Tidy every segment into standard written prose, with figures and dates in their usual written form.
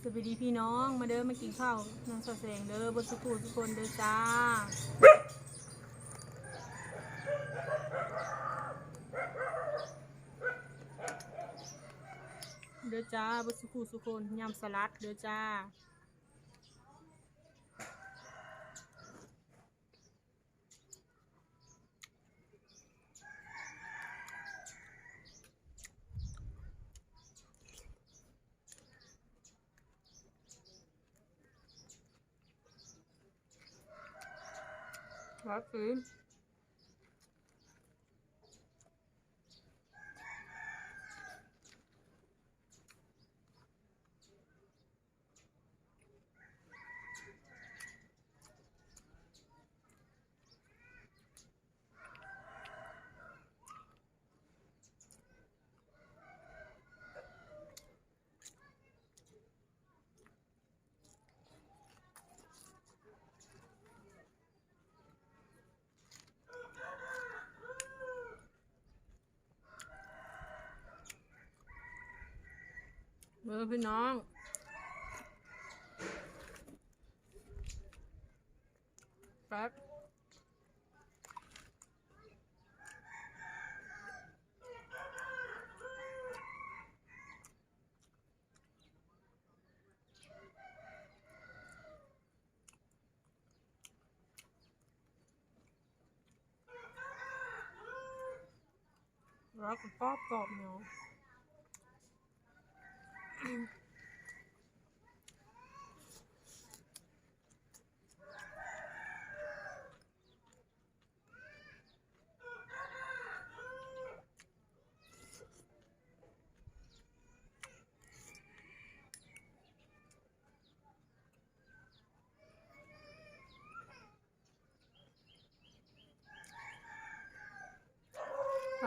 สวัสดีพี่น้องมาเด้อมากินข้าวน้องสาวแสงเด้อบนสุขุทุกคนเด้อจ้าเด้อจ้าบนสุขุทุกคนยำสลัดเด้อจ้าวัดซื้อเบอร์พี่น้องแป๊บแล้วก็กรอบเนาะ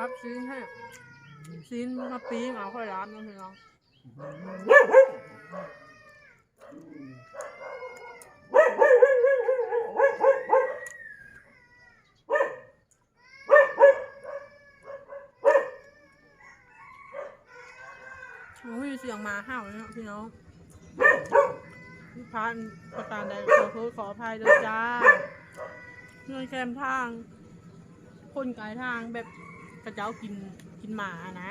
ครับซีนให้ซีนมาปีงเอาค่อยร้านนะพี่น้องโอ้ยเสียงมาห้าวเลยพี่น้องพี่พันประการใดขอโทษขออภัยด้วยจ้าเงินแคมทางคนไกลทางแบบกระเจ้ากินหมานะ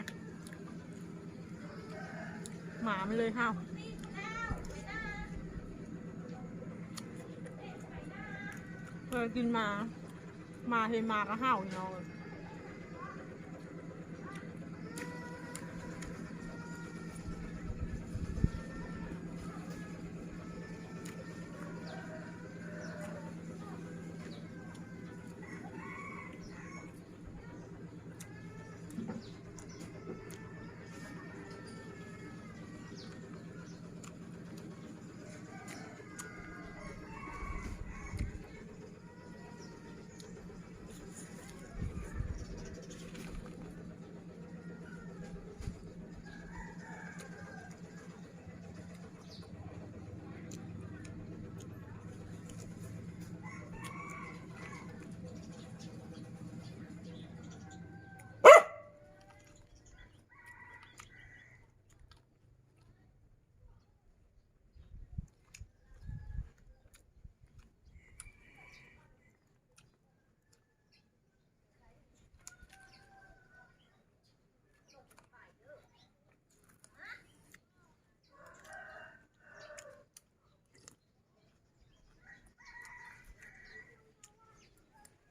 หมาไม่เลยห้าวเคยกินมาเห็นหมาก็ห้าวเนาะ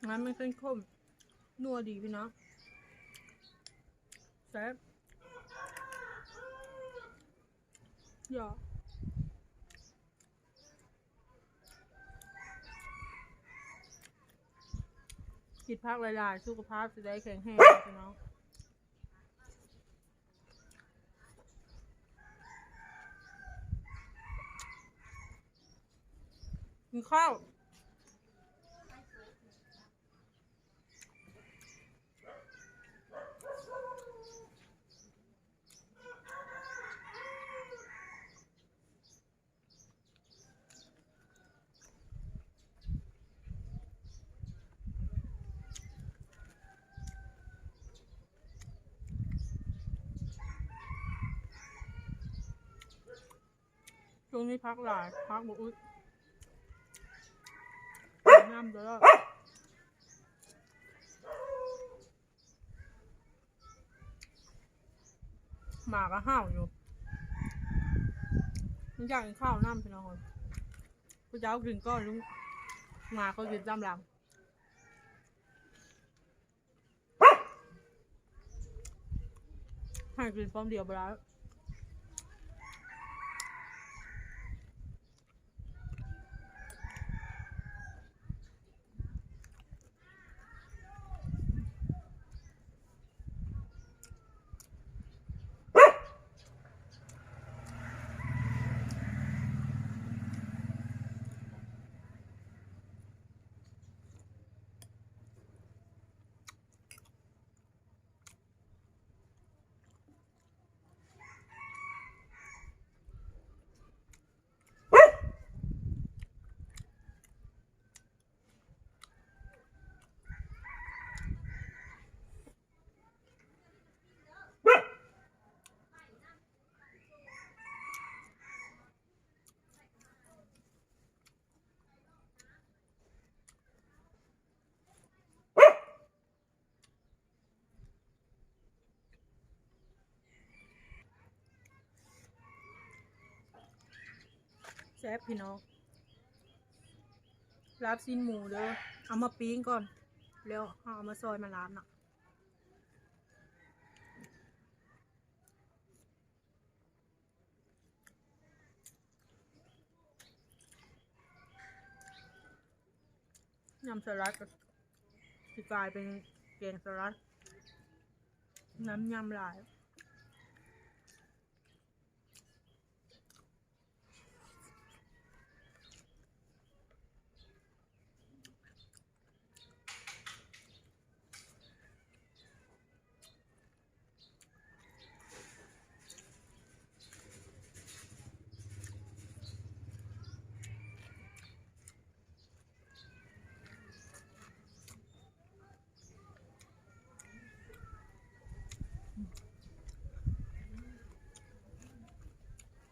งั้นมันเป็นข้มนัวดีพี่น้องแซ่บหยอกกินพักหลายๆสุขภาพจะได้แข็งแรงพี่น้องกินข้าว ช่วงนี้พักหลายพักบุอึดน้ำเด้อหมาก็ห้าวอยู่มันอยากกินข้าวน้ำพี่น้องคนพระเจ้ากินก้อนลุงหมาก็กินตามหลังให้กินพร้อมเดียวไปแล้วแซ่บพี่น้องลาบซีนหมูเด้อเอามาปิ้งก่อนแล้วเอามาซอยมาลาบน่ะยำสลัดก็จะกลายเป็นแกงสลัดน้ำยำหลาย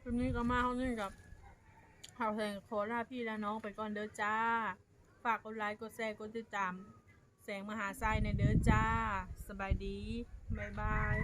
วันนี้ก็มาห้องนึงกับข่าวแสงโคราพี่และน้องไปก่อนเด้อจ้าฝากกดไลค์กดแชร์กดติดตามแสงมหาไซในเด้อจ้าสบายดีบ๊ายบาย